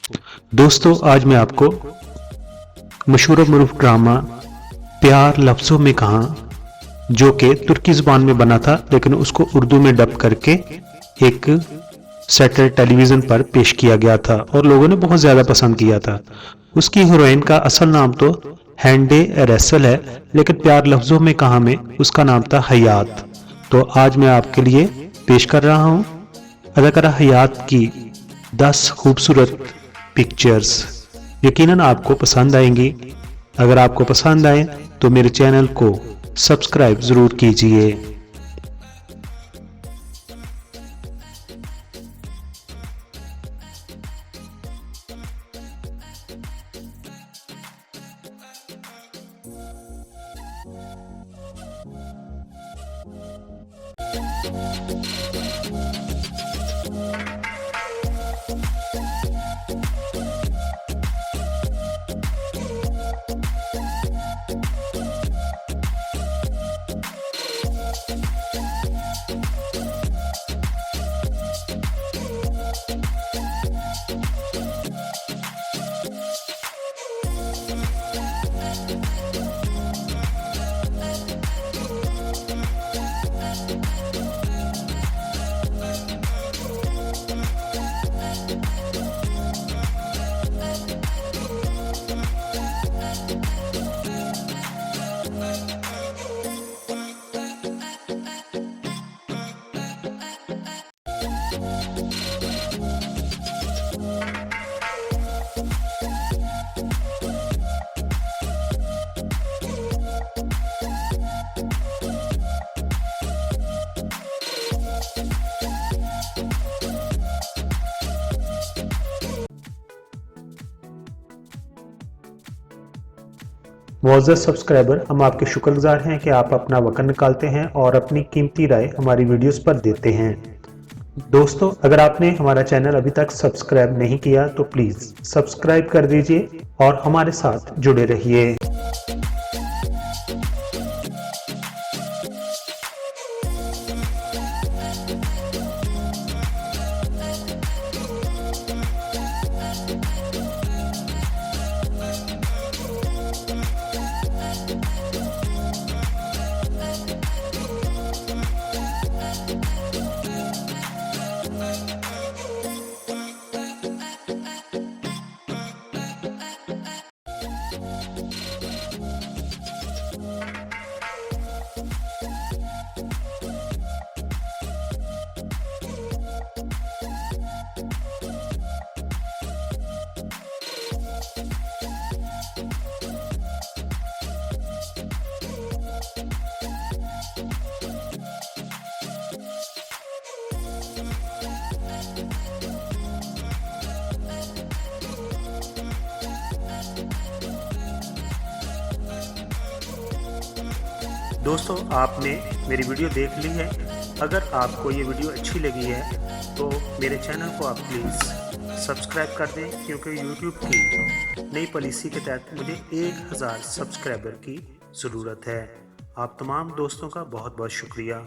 दोस्तों आज मैं आपको मशहूर मरूफ ड्रामा प्यार लफ्ज़ों में कहा जो कि तुर्की ज़ुबान में बना था लेकिन उसको उर्दू में डब करके एक सैटेलाइट टेलीविज़न पर पेश किया गया था और लोगों ने बहुत ज़्यादा पसंद किया था। उसकी हीरोइन का असल नाम तो हैंडे रेसल है लेकिन प्यार लफ्ज़ों में कहा में उसका नाम था हयात। तो आज मैं आपके लिए पेश कर रहा हूँ अदाकारा हयात की 10 खूबसूरत पिक्चर्स। यकीनन आपको पसंद आएंगी। अगर आपको पसंद आए तो मेरे चैनल को सब्सक्राइब ज़रूर कीजिए। मुअज़्ज़ज़ सब्सक्राइबर, हम आपके शुक्रगुजार हैं कि आप अपना वक़्त निकालते हैं और अपनी कीमती राय हमारी वीडियोस पर देते हैं। दोस्तों अगर आपने हमारा चैनल अभी तक सब्सक्राइब नहीं किया तो प्लीज़ सब्सक्राइब कर दीजिए और हमारे साथ जुड़े रहिए। दोस्तों आपने मेरी वीडियो देख ली है। अगर आपको ये वीडियो अच्छी लगी है तो मेरे चैनल को आप प्लीज़ सब्सक्राइब कर दें क्योंकि YouTube की नई पॉलिसी के तहत मुझे 1000 सब्सक्राइबर की ज़रूरत है। आप तमाम दोस्तों का बहुत बहुत शुक्रिया।